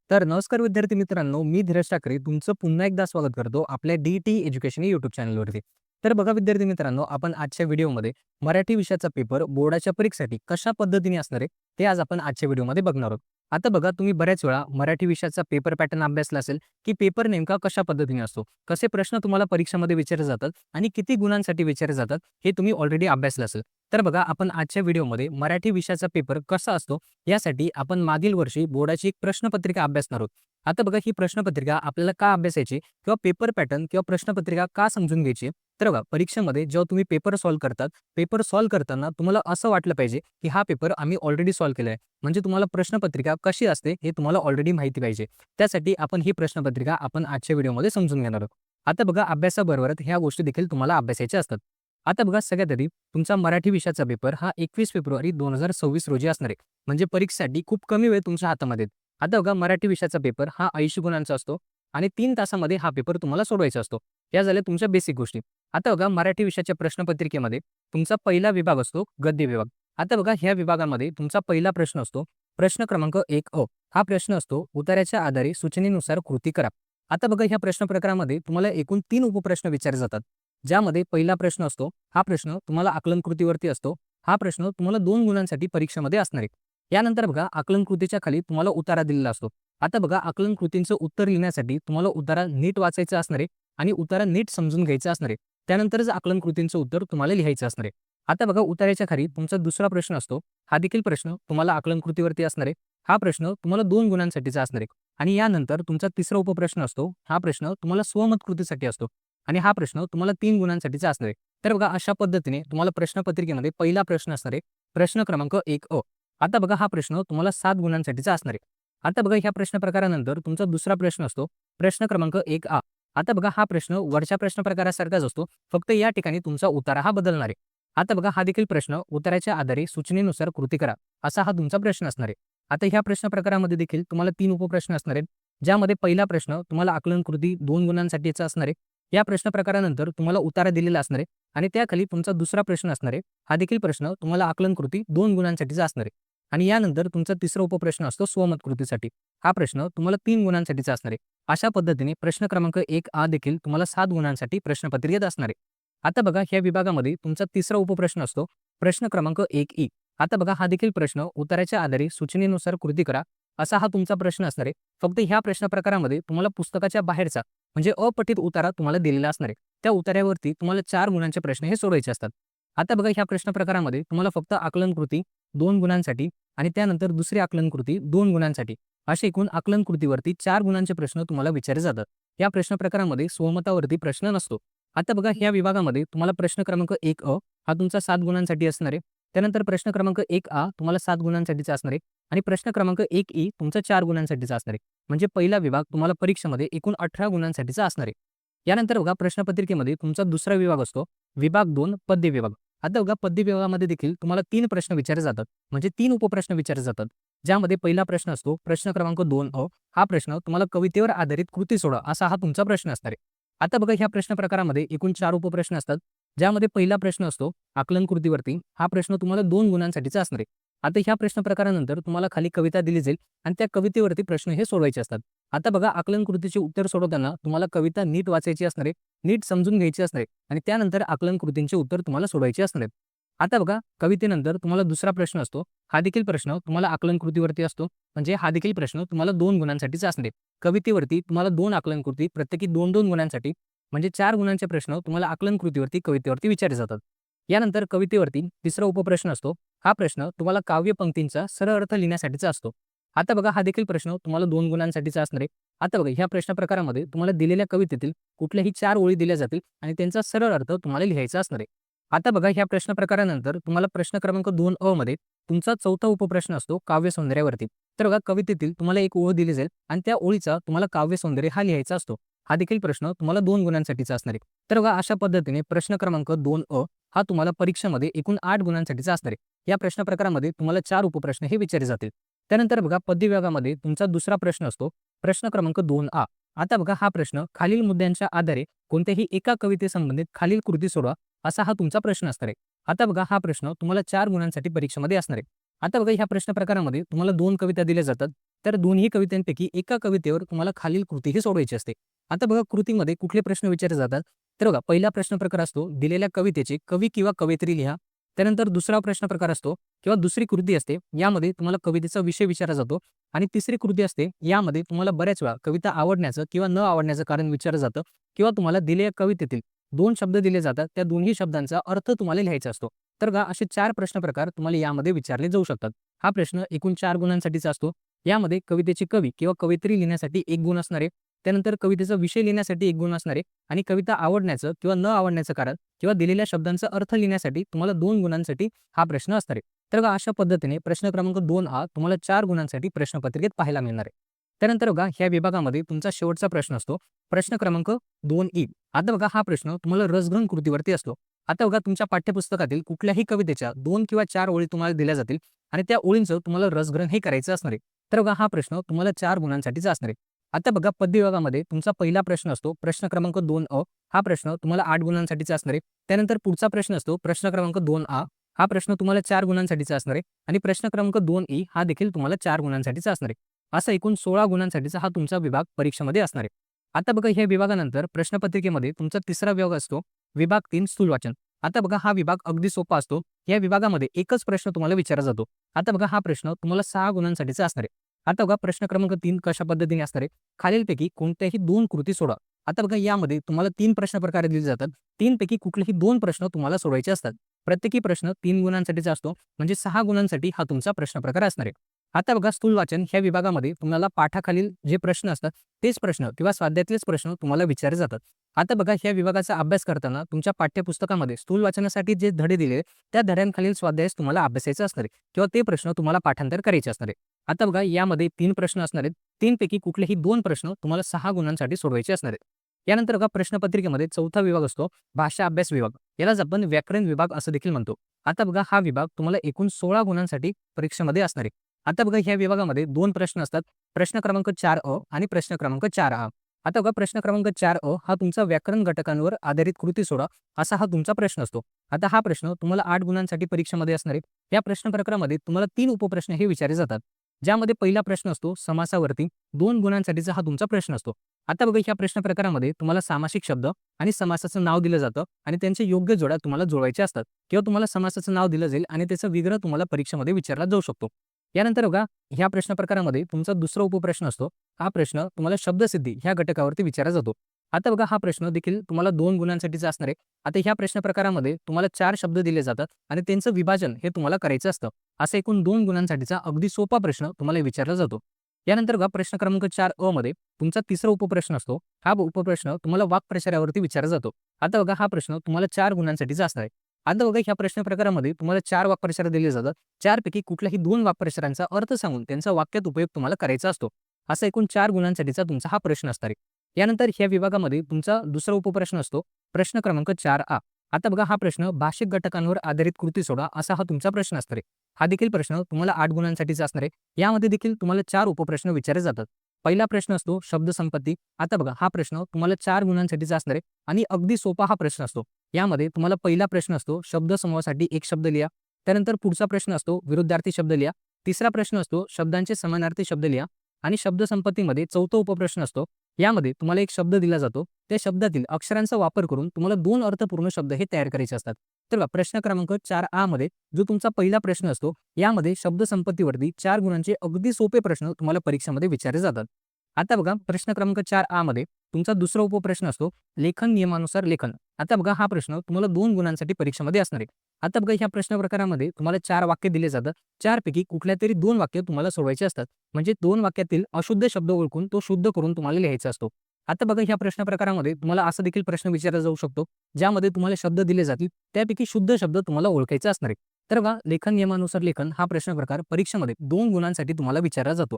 तर नमस्कार विद्यार्थी मित्रांनो, मी धीरज ठाकरे तुमचं पुन्हा एकदा स्वागत करतो आपल्या डी-टी एज्युकेशन या यूट्यूब चॅनलवरती. तर बघा विद्यार्थी मित्रांनो, आपण आजच्या व्हिडिओमध्ये मराठी विषयाचा पेपर बोर्डाच्या परीक्षेसाठी कशा पद्धतीने असणार आहे, ते आज आपण आजच्या व्हिडिओमध्ये बघणार आहोत. आता बघा तुम्ही बऱ्याच वेळा मराठी विषयाचा पेपर पॅटर्न अभ्यासला असेल, की पेपर नेमका कशा पद्धतीने असतो, कसे प्रश्न तुम्हाला परीक्षेमध्ये विचारले जातात आणि किती गुणांसाठी विचारले जातात, हे तुम्ही ऑलरेडी अभ्यासलं असेल. तर बघा आपण आजच्या व्हिडिओमध्ये मराठी विषयाचा पेपर कसा असतो यासाठी आपण मागील वर्षी बोर्डाची एक प्रश्नपत्रिका अभ्यासणार आहोत. आता बघा ही प्रश्नपत्रिका आपल्याला का अभ्यासायची किंवा पेपर पॅटर्न किंवा प्रश्नपत्रिका का समजून घ्यायची? तर बघा परीक्षेमध्ये जेव्हा तुम्ही पेपर सॉल्व्ह करतात, पेपर सॉल्व्ह करताना तुम्हाला असं वाटलं पाहिजे, की हा पेपर आम्ही ऑलरेडी सॉल्व्ह केला आहे. म्हणजे तुम्हाला प्रश्नपत्रिका कशी असते हे तुम्हाला ऑलरेडी माहिती पाहिजे. त्यासाठी आपण ही प्रश्नपत्रिका आपण आजच्या व्हिडिओमध्ये समजून घेणार आहोत. आता बघा अभ्यासाबरोबरच ह्या गोष्टी देखील तुम्हाला अभ्यासायच्या असतात. आता बघा सगळ्यात आधी तुमचा मराठी विषयाचा पेपर हा 21 फेब्रुवारी 2026 रोजी असणार आहे. म्हणजे परीक्षेसाठी खूप कमी वेळ तुमच्या हातामध्ये आहे. आता बघा मराठी विषयाचा पेपर हा 80 गुणांचा असतो आणि 3 तासामध्ये हा पेपर तुम्हाला सोडवायचा असतो. या झाल्या तुमच्या बेसिक गोष्टी. आता बघा मराठी विषयाच्या प्रश्नपत्रिकेमध्ये तुमचा पहिला विभाग असतो गद्य विभाग. आता बघा ह्या विभागामध्ये तुमचा पहिला प्रश्न असतो प्रश्न क्रमांक 1 अ. हा प्रश्न असतो उत्तराच्या आधारे सूचनेनुसार कृती करा. आता बघा ह्या प्रश्न प्रकारामध्ये तुम्हाला एकूण 3 उपप्रश्न विचारले जातात. ज्यामध्ये पहिला प्रश्न असतो हा प्रश्न तुम्हाला आकलन कृतीवरती असतो. हा प्रश्न तुम्हाला 2 गुणांसाठी परीक्षेमध्ये असणार आहे. यानंतर बघा आकलन कृतीच्या खाली तुम्हाला उतारा दिलेला असतो. आता बघा आकलन कृतींचं उत्तर लिहिण्यासाठी तुम्हाला उतारा नीट वाचायचा असणार आहे आणि उतारा नीट समजून घ्यायचा असणार आहे. त्यानंतरच आकलन कृतींचं उत्तर तुम्हाला लिहायचं असणार आहे. आता बघा उतार्याच्या खाली तुमचा दुसरा प्रश्न असतो. हा देखील प्रश्न तुम्हाला आकलन कृतीवरती असणार आहे. हा प्रश्न तुम्हाला 2 गुणांसाठीचा असणार आहे. आणि यानंतर तुमचा तिसरा उपप्रश्न असतो. हा प्रश्न तुम्हाला स्वमत कृतीसाठी असतो. आणि हा प्रश्न तुम्हाला 3 गुणांसाठीचा असणार आहे. तर बघा अशा पद्धतीने तुम्हाला प्रश्नपत्रिकेमध्ये पहिला प्रश्न असणार आहे. प्रश्न क्रमांक 1 अ. आता बघा हा प्रश्न तुम्हाला 7 गुणांसाठीचा असणार आहे. आता बघा ह्या प्रश्न प्रकारानंतर तुमचा दुसरा प्रश्न असतो. प्रश्न क्रमांक 1 आ. आता बघा हा प्रश्न वरच्या प्रश्न प्रकारासारखाच असतो. फक्त या ठिकाणी तुमचा उतारा हा बदलणार आहे. आता बघा हा देखील प्रश्न उत्तराच्या आधारे सूचनेनुसार कृती करा. असा हा तुमचा प्रश्न असणार आहे. आता ह्या प्रश्न प्रकारामध्ये देखील तुम्हाला 3 उपप्रश्न असणार आहेत. ज्यामध्ये पहिला प्रश्न तुम्हाला आकलन कृती 2 गुणांसाठीचा असणार आहे. या प्रश्न प्रकारानंतर तुम्हाला उतारा दिलेला असणार आहे आणि त्याखाली तुमचा दुसरा प्रश्न असणार आहे. हा देखील प्रश्न तुम्हाला आकलन कृती 2 गुणांसाठीचा असणार आहे. आणि यानंतर तुमचा तिसरा उपप्रश्न असतो स्वमत कृतीसाठी. हा प्रश्न तुम्हाला 3 गुणांसाठीचा असणार आहे. अशा पद्धतीने प्रश्न क्रमांक 1 आ देखील तुम्हाला 7 गुणांसाठी प्रश्नपत्रिकेत असणार आहे. आता बघा ह्या विभागामध्ये तुमचा तिसरा उपप्रश्न असतो. प्रश्न क्रमांक 1 ई. आता बघा हा देखील प्रश्न उत्तराच्या आधारे सूचनेनुसार कृती करा. असा हा तुमचा प्रश्न असणार आहे. फक्त ह्या प्रश्न प्रकारामध्ये तुम्हाला पुस्तकाच्या बाहेरचा म्हणजे अपठित उतारा तुम्हाला दिलेला असणार आहे. त्या उतार्यावरती तुम्हाला 4 गुणांचे प्रश्न हे सोडवायचे असतात. आता बघा ह्या प्रश्न प्रकारामध्ये तुम्हाला फक्त आकलन कृती 2 गुणांसाठी आणि त्यानंतर दुसरी आकलन कृती 2 गुणांसाठी असे एकूण आकलन कृतीवरती 4 गुणांचे प्रश्न तुम्हाला विचारले जातात. या प्रश्न प्रकारामध्ये स्वमतावरती प्रश्न नसतो. आता बघा ह्या विभागामध्ये तुम्हाला प्रश्न क्रमांक 1 अ हा तुमचा 7 गुणांसाठी असणार आहे. त्यानंतर प्रश्न क्रमांक 1 आ तुम्हाला 7 गुणांसाठीचा असणार आहे आणि प्रश्न क्रमांक 1 ई तुमचा 4 गुणांसाठीचा असणार आहे. म्हणजे पहिला विभाग तुम्हाला परीक्षेमध्ये एकूण 18 गुणांसाठीचा असणार आहे. यानंतर बघा प्रश्नपत्रिकेमध्ये तुमचा दुसरा विभाग असतो. विभाग 2 पद्य विभाग. आता बघा पद्य विभागामध्ये देखील तुम्हाला 3 प्रश्न विचारले जातात. म्हणजे 3 उपप्रश्न विचारले जातात. ज्यामध्ये पहिला प्रश्न असतो प्रश्न क्रमांक 2 अ. हा प्रश्न तुम्हाला कवितेवर आधारित कृती सोडवा असा हा तुमचा प्रश्न असणार आहे. आता बघा ह्या प्रश्न प्रकारामध्ये एकूण 4 उपप्रश्न असतात. ज्यामध्ये पहिला प्रश्न असतो आकलन कृतीवरती. हा प्रश्न तुम्हाला 2 गुणांसाठीचा असणार आहे. आता ह्या प्रश्न प्रकारानंतर तुम्हाला खाली कविता दिली जाईल आणि त्या कवितेवरती प्रश्न हे सोडवायचे असतात. आता बघा आकलन कृतीचे उत्तर सोडवताना तुम्हाला कविता नीट वाचायची असणार आहे, नीट समजून घ्यायची असणार आहे आणि त्यानंतर आकलन कृतींचे उत्तर तुम्हाला सोडवायचे असणार आहेत. आता बघा कवितेनंतर तुम्हाला दुसरा प्रश्न असतो. हा देखील प्रश्न तुम्हाला आकलन कृतीवरती असतो. म्हणजे हा देखील प्रश्न तुम्हाला 2 गुणांसाठीचा असणार आहे. कवितेवरती तुम्हाला 2 आकलन कृती प्रत्येकी 2-2 गुणांसाठी म्हणजे 4 गुणांचे प्रश्न तुम्हाला आकलन कृतीवरती कवितेवरती विचारले जातात. यानंतर कवितेवरती तिसरा उपप्रश्न असतो. हा प्रश्न तुम्हाला काव्यपंक्तींचा सरळ अर्थ लिहिण्यासाठीचा असतो. आता बघा हा देखील प्रश्न तुम्हाला 2 गुणांसाठीचा असणार आहे. आता बघा ह्या प्रश्न प्रकारामध्ये तुम्हाला दिलेल्या कवितेतील कुठल्याही 4 ओळी दिल्या जातील आणि त्यांचा सरळ अर्थ तुम्हाला लिहायचा असणार आहे. आता बघा ह्या प्रश्न प्रकारानंतर तुम्हाला प्रश्न क्रमांक 2 अ मध्ये तुमचा चौथा उपप्रश्न असतो काव्यसौंदर्यावरती. तर बघा कवितेतील तुम्हाला एक ओळ दिली जाईल आणि त्या ओळीचा तुम्हाला काव्यसौंदर्य हा लिहायचा असतो. हा देखील प्रश्न तुम्हाला 2 गुणांसाठीचा असणार आहे. तर बघा अशा पद्धतीने प्रश्न क्रमांक 2 अ हा तुम्हाला परीक्षेमध्ये एकूण 8 गुणांसाठीचा असणार आहे. या प्रश्न प्रकारामध्ये तुम्हाला 4 उपप्रश्न हे विचारले जातील. त्यानंतर बघा पद्य विभागामध्ये तुमचा दुसरा प्रश्न असतो प्रश्न क्रमांक 2 आ. आता बघा हा प्रश्न खालील मुद्द्यांच्या आधारे कोणत्याही एका कवितेसंबंधित खालील कृती सोडवा असा हा तुमचा प्रश्न असणार आहे. आता बघा हा प्रश्न तुम्हाला 4 गुणांसाठी परीक्षेमध्ये असणार आहे. आता बघा ह्या प्रश्न प्रकारामध्ये तुम्हाला 2 कविता दिल्या जातात. तर दोन्ही कवितांपैकी एका कवितेवर तुम्हाला खालील कृती ही सोडवायची असते. आता बघा कृतीमध्ये कुठले प्रश्न विचारले जातात? तर बघा पहिला प्रश्न प्रकार असतो दिलेल्या कवितेचे कवी किंवा कवयित्री लिहा. त्यानंतर दुसरा प्रश्न प्रकार असतो किंवा दुसरी कृती असते यामध्ये तुम्हाला कवितेचा विषय विचारला जातो आणि तिसरी कृती असते यामध्ये तुम्हाला बऱ्याच वेळा कविता आवडण्याचं किंवा न आवडण्याचं कारण विचारलं जातं किंवा तुम्हाला दिलेल्या कवितेतील 2 शब्द दिले जातात. त्या दोन्ही शब्दांचा अर्थ तुम्हाला लिहायचा असतो. तर बघा असे 4 प्रश्न प्रकार तुम्हाला यामध्ये विचारले जाऊ शकतात. हा प्रश्न एकूण 4 गुणांसाठीचा असतो. यामध्ये कवितेचे कवी किंवा कवयित्री लिहिण्यासाठी 1 गुण असणार आहे. त्यानंतर कवितेचा विषय लिहिण्यासाठी 1 गुण असणार आहे आणि कविता आवडण्याचं किंवा न आवडण्याचं कारण किंवा दिलेल्या शब्दांचा अर्थ लिहिण्यासाठी तुम्हाला 2 गुणांसाठी हा प्रश्न असणार आहे. तर बघा अशा पद्धतीने प्रश्न क्रमांक 2 हा तुम्हाला 4 गुणांसाठी प्रश्नपत्रिकेत पाहायला मिळणार आहे. त्यानंतर बघा ह्या विभागामध्ये तुमचा शेवटचा प्रश्न असतो प्रश्न क्रमांक 2 आता बघा हा प्रश्न तुम्हाला रसग्रहण कृतीवरती असतो. आता बघा तुमच्या पाठ्यपुस्तकातील कुठल्याही कवितेच्या 2 किंवा 4 ओळी तुम्हाला दिल्या जातील आणि त्या ओळींचं तुम्हाला रसग्रहण हे करायचं असणार आहे. तर बघा हा प्रश्न तुम्हाला 4 गुणांसाठीचा असणार आहे. आता बघा पद्य विभागामध्ये तुमचा पहिला प्रश्न असतो प्रश्न क्रमांक 2 हा प्रश्न तुम्हाला 8 गुणांसाठीचा असणार आहे. त्यानंतर पुढचा प्रश्न असतो प्रश्न क्रमांक 2 हा प्रश्न तुम्हाला 4 गुणांसाठीचा असणार आहे आणि प्रश्न क्रमांक 2 हा देखील तुम्हाला 4 गुणांसाठीचा असणार आहे. असा एकूण 16 गुणांसाठीचा हा तुमचा विभाग परीक्षेमध्ये असणार आहे. आता बघा ह्या विभागानंतर प्रश्नपत्रिकेमध्ये तुमचा तिसरा विभाग असतो विभाग 3 स्थूल वाचन. आता बघा हा विभाग अगदी सोपा असतो. या विभागामध्ये एकच प्रश्न तुम्हाला विचारला जातो. आता बघा हा प्रश्न तुम्हाला 6 गुणांसाठीचा असणार आहे. आता बघा प्रश्न क्रमांक 3 कशा पद्धतीने असणार आहे? खालीलपैकी कोणत्याही 2 कृती सोडवा. आता बघा यामध्ये तुम्हाला 3 प्रश्न प्रकार दिले जातात. 3 पैकी कुठलेही 2 प्रश्न तुम्हाला सोडवायचे असतात. प्रत्येकी प्रश्न 3 गुणांसाठीचा असतो. म्हणजे 6 गुणांसाठी हा तुमचा प्रश्न प्रकार असणार आहे. आता बघा स्थूल वाचन ह्या विभागामध्ये तुम्हाला पाठाखालील जे प्रश्न असतात तेच प्रश्न किंवा स्वाध्यायातलेच प्रश्न तुम्हाला विचारले जातात. आता बघा ह्या विभागाचा अभ्यास करताना तुमच्या पाठ्यपुस्तकामध्ये स्थूल वाचनासाठी जे धडे दिले त्या धड्यांखालील स्वाध्याय तुम्हाला अभ्यासायचं असणार आहे किंवा ते प्रश्न तुम्हाला पाठांतर करायचे असणार आहे. आता बघा यामध्ये 3 प्रश्न असणार आहेत. 3 पैकी कुठलेही 2 प्रश्न तुम्हाला 6 गुणांसाठी सोडवायचे असणार आहेत. यानंतर बघा प्रश्नपत्रिकेमध्ये चौथा विभाग असतो भाषा अभ्यास विभाग. यालाच आपण व्याकरण विभाग असं देखील म्हणतो. आता बघा हा विभाग तुम्हाला एकूण 16 गुणांसाठी परीक्षेमध्ये असणार आहे. आता बघा ह्या विभागामध्ये 2 प्रश्न असतात. प्रश्न क्रमांक 4 आणि प्रश्न क्रमांक 4 आता बघा प्रश्न क्रमांक 4 हा तुमचा व्याकरण घटकांवर आधारित कृती सोडा असा हा तुमचा प्रश्न असतो. आता हा प्रश्न तुम्हाला 8 गुणांसाठी परीक्षेमध्ये असणार आहे. या प्रश्न प्रकारामध्ये तुम्हाला 3 उपप्रश्न हे विचारले जातात. ज्यामध्ये पहिला प्रश्न असतो समासावरती 2 गुणांसाठीचा हा तुमचा प्रश्न असतो. आता बघा ह्या प्रश्न प्रकारामध्ये तुम्हाला सामासिक शब्द आणि समासाचं नाव दिलं जातं आणि त्यांचे योग्य जोड्या तुम्हाला जोडायचे असतात किंवा तुम्हाला समासाचं नाव दिलं जाईल आणि त्याचा विग्रह तुम्हाला परीक्षेमध्ये विचारला जाऊ शकतो. यानंतर बघा ह्या प्रश्न प्रकारामध्ये तुमचा दुसरा उपप्रश्न असतो. हा प्रश्न तुम्हाला शब्दसिद्धी ह्या घटकावरती विचारला जातो. आता बघा हा प्रश्न देखील तुम्हाला 2 गुणांसाठीचा असणार आहे. आता ह्या प्रश्न प्रकारामध्ये तुम्हाला 4 शब्द दिले जातात आणि त्यांचं विभाजन हे तुम्हाला करायचं असतं. असा एकूण 2 गुणांसाठीचा अगदी सोपा प्रश्न तुम्हाला विचारला जातो. यानंतर बघा प्रश्न क्रमांक 4 मध्ये तुमचा तिसरा उपप्रश्न असतो. हा उपप्रश्न तुम्हाला वाक्प्रचारावरती विचारला जातो. आता बघा हा प्रश्न तुम्हाला 4 गुणांसाठीचा असणार आहे. आता बघा ह्या प्रश्न प्रकारामध्ये तुम्हाला 4 वाक्प्रचार दिले जातात. 4 पैकी कुठल्याही 2 वाक्प्रचारांचा अर्थ सांगून त्यांचा वाक्यात उपयोग तुम्हाला करायचा असतो. असा एकूण 4 गुणांसाठीचा तुमचा हा प्रश्न असणार आहे. यानंतर ह्या विभागामध्ये तुमचा दुसरा उपप्रश्न असतो प्रश्न क्रमांक 4 आता बघा हा प्रश्न भाषिक घटकांवर आधारित कृती सोडा असा हा तुमचा प्रश्न असणार आहे. हा देखील प्रश्न तुम्हाला 8 गुणांसाठीचा असणार आहे. यामध्ये देखील तुम्हाला 4 उपप्रश्न विचारले जातात. पहिला प्रश्न असतो शब्द संपत्ती. आता बघा हा प्रश्न तुम्हाला 4 गुणांसाठीचा असणार आहे आणि अगदी सोपा हा प्रश्न असतो. यामध्ये तुम्हाला पहिला प्रश्न असतो शब्द समूहासाठी 1 शब्द लिहा. त्यानंतर पुढचा प्रश्न असतो विरुद्धार्थी शब्द लिहा. तिसरा प्रश्न असतो शब्दांचे समानार्थी शब्द लिहा आणि शब्द संपत्तीमध्ये चौथा उपप्रश्न असतो. यामध्ये तुम्हाला एक शब्द दिला जातो. त्या शब्दातील अक्षरांचा वापर करून तुम्हाला 2 अर्थपूर्ण शब्द हे तयार करायचे असतात. तर प्रश्न क्रमांक 4 मध्ये जो तुमचा पहिला प्रश्न असतो यामध्ये शब्द संपत्तीवरती 4 गुणांचे अगदी सोपे प्रश्न तुम्हाला परीक्षेमध्ये विचारले जातात. आता बघा प्रश्न क्रमांक 4 मध्ये तुमचा दुसरा उपप्रश्न असतो लेखन नियमानुसार लेखन. आता बघा हा प्रश्न तुम्हाला 2 गुणांसाठी परीक्षेमध्ये असणार आहे. आता बघा ह्या प्रश्न प्रकारामध्ये तुम्हाला 4 वाक्य दिले जातात. 4 पैकी कुठल्यातरी 2 वाक्य तुम्हाला सोडवायचे असतात. म्हणजे 2 वाक्यातील अशुद्ध शब्द ओळखून तो शुद्ध करून तुम्हाला लिहायचा असतो. आता बघा ह्या प्रश्न प्रकारामध्ये तुम्हाला असा देखील प्रश्न विचारला जाऊ शकतो ज्यामध्ये तुम्हाला शब्द दिले जातील त्यापैकी शुद्ध शब्द तुम्हाला ओळखायचा असणार आहे. तर बघा लेखन नियमानुसार लेखन हा प्रश्न प्रकार परीक्षेमध्ये 2 गुणांसाठी तुम्हाला विचारला जातो.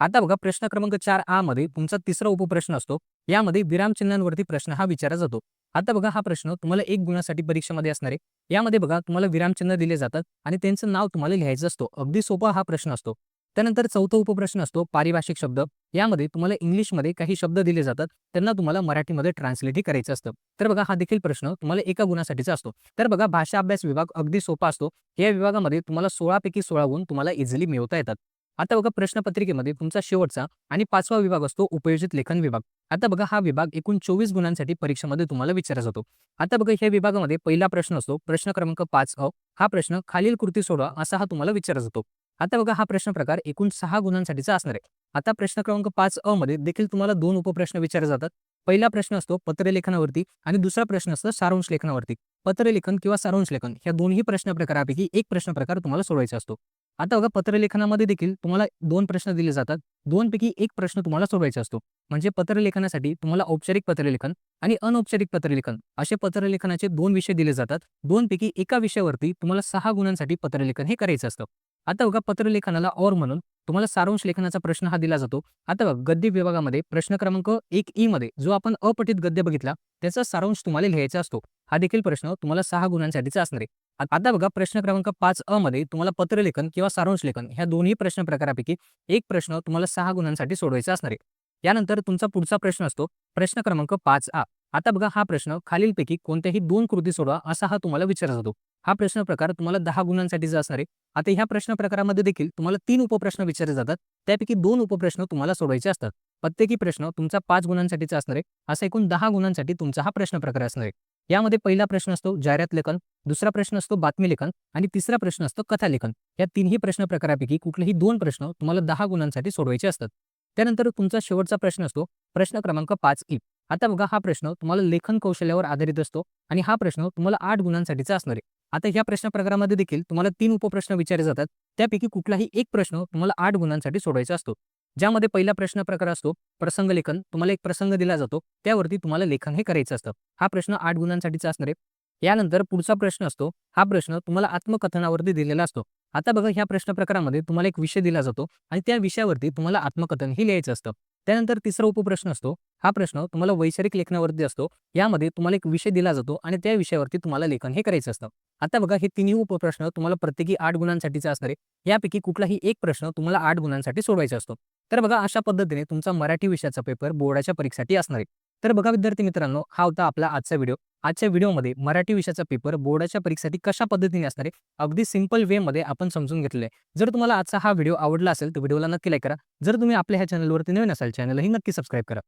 आता बघा प्रश्न क्रमांक 4 मध्ये तुमचा तिसरा उपप्रश्न असतो. यामध्ये विरामचिन्हांवरती प्रश्न हा विचारला जातो. आता बघा हा प्रश्न तुम्हाला 1 गुणासाठी परीक्षेमध्ये असणार आहे. यामध्ये बघा तुम्हाला विरामचिन्ह दिले जातात आणि त्यांचं नाव तुम्हाला लिहायचं असतो. अगदी सोपा हा प्रश्न असतो. त्यानंतर चौथा उपप्रश्न असतो पारिभाषिक शब्द. यामध्ये तुम्हाला इंग्लिशमध्ये काही शब्द दिले जातात. त्यांना तुम्हाला मराठीमध्ये ट्रान्सलेट करायचं असतं. तर बघा हा देखील प्रश्न तुम्हाला 1 गुणासाठीचा असतो. तर बघा भाषा अभ्यास विभाग अगदी सोपा असतो. या विभागामध्ये तुम्हाला 16 पैकी 16 गुण तुम्हाला इझिली मिळवता येतात. आता बघा प्रश्नपत्रिकेमध्ये तुमचा शेवटचा आणि 5वा विभाग असतो उपयोजित लेखन विभाग. आता बघा हा विभाग एकूण 24 गुणांसाठी परीक्षेमध्ये तुम्हाला विचारला जातो. आता बघा ह्या विभागामध्ये पहिला प्रश्न असतो प्रश्न क्रमांक 5 हा प्रश्न खालील कृती सोडवा असा हा तुम्हाला विचारला जातो. आता बघा हा प्रश्न प्रकार एकूण 6 गुणांसाठीचा असणार आहे. आता प्रश्न क्रमांक 5 मध्ये देखील तुम्हाला 2 उपप्रश्न विचारले जातात. पहिला प्रश्न असतो पत्रलेखनावरती आणि दुसरा प्रश्न असतो सारांश लेखनावरती. पत्रलेखन किंवा सारांश लेखन ह्या दोन्ही प्रश्न प्रकारापैकी एक प्रश्न प्रकार तुम्हाला सोडवायचा असतो. आता बघा पत्रलेखनामध्ये देखील तुम्हाला 2 प्रश्न दिले जातात. 2 पैकी 1 प्रश्न तुम्हाला सोडवायचा असतो. म्हणजे पत्रलेखनासाठी तुम्हाला औपचारिक पत्रलेखन आणि अनौपचारिक पत्रलेखन असे पत्रलेखनाचे 2 विषय दिले जातात. 2 पैकी एका विषयावरती तुम्हाला 6 गुणांसाठी पत्रलेखन हे करायचं असतं. आता बघा पत्रलेखनाला और म्हणून तुम्हाला सारांश लेखनाचा प्रश्न हा दिला जातो. आता बघा गद्य विभागामध्ये प्रश्न क्रमांक 1 ई मध्ये जो आपण अपठित गद्य बघितला त्याचा सारांश तुम्हाला लिहायचा असतो. हा देखील प्रश्न तुम्हाला 6 गुणांसाठीचा असणार आहे. आता बघा प्रश्न क्रमांक 5 मध्ये तुम्हाला पत्रलेखन किंवा सारांश लेखन ह्या दोन्ही प्रश्न प्रकारापैकी एक प्रश्न तुम्हाला 6 गुणांसाठी सोडवायचा असणार आहे. यानंतर तुमचा पुढचा प्रश्न असतो प्रश्न क्रमांक 5 आता बघा हा प्रश्न खालीलपैकी कोणत्याही 2 कृती सोडवा असा हा तुम्हाला विचारला जातो. हा प्रश्न प्रकार तुम्हाला 10 गुणांसाठीचा असणार आहे. आता ह्या प्रश्न प्रकारामध्ये देखील तुम्हाला 3 उपप्रश्न विचारले जातात. त्यापैकी 2 उपप्रश्न तुम्हाला सोडवायचे असतात. प्रत्येकी प्रश्न तुमचा 5 गुणांसाठीचा असणार आहे. असा एकूण 10 गुणांसाठी तुमचा हा प्रश्न प्रकार असणार आहे. यामध्ये पहिला प्रश्न असतो जाहिरात लेखन, दुसरा प्रश्न असतो बातमी लेखन आणि तिसरा प्रश्न असतो कथा लेखन. या तिन्ही प्रश्न प्रकारापैकी कुठलेही 2 प्रश्न तुम्हाला 10 गुणांसाठी सोडवायचे असतात. त्यानंतर तुमचा शेवटचा प्रश्न असतो प्रश्न क्रमांक 5 ई. आता बघा हा प्रश्न तुम्हाला लेखन कौशल्यावर आधारित असतो आणि हा प्रश्न तुम्हाला 8 गुणांसाठीचा असणार आहे. आता ह्या प्रश्न प्रकारामध्ये देखील तुम्हाला 3 उपप्रश्न विचारले जातात. त्यापैकी कुठलाही एक प्रश्न तुम्हाला 8 गुणांसाठी सोडवायचा असतो. ज्यामध्ये पहिला प्रश्न प्रकार असतो प्रसंग लेखन. तुम्हाला एक प्रसंग दिला जातो त्यावरती तुम्हाला लेखन हे करायचं असतं. हा प्रश्न 8 गुणांसाठीचा असणार आहे. यानंतर पुढचा प्रश्न असतो हा प्रश्न तुम्हाला आत्मकथनावरती दिलेला असतो. आता बघा ह्या प्रश्न प्रकारामध्ये तुम्हाला एक विषय दिला जातो आणि त्या विषयावरती तुम्हाला आत्मकथन हे लिहायचं असतं. त्यानंतर तिसरा उपप्रश्न असतो हा प्रश्न तुम्हाला वैचारिक लेखनावरती असतो. यामध्ये तुम्हाला एक विषय दिला जातो आणि त्या विषयावरती तुम्हाला लेखन हे करायचं असतं. आता बघा हे तिन्ही उपप्रश्न तुम्हाला प्रत्येकी 8 गुणांसाठीचा असणार आहे. यापैकी कुठलाही एक प्रश्न तुम्हाला 8 गुणांसाठी सोडवायचा असतो. तर बघा अशा पद्धतीने तुमचा मराठी विषयाचा पेपर बोर्डाच्या परीक्षेसाठी असणार आहे. तर बघा विद्यार्थी मित्रांनो हा होता आपला आजचा व्हिडिओ. आजच्या व्हिडिओमध्ये मराठी विषयाचा पेपर बोर्डाच्या परीक्षेसाठी कशा पद्धतीने असणार आहे अगदी सिंपल वे मध्ये आपण समजून घेतलेलं आहे. जर तुम्हाला आजचा हा व्हिडिओ आवडला असेल तर व्हिडिओला नक्की लाईक करा. जर तुम्ही आपल्या ह्या चॅनलवरती नवीन असाल चॅनलही नक्की सबस्क्राईब करा.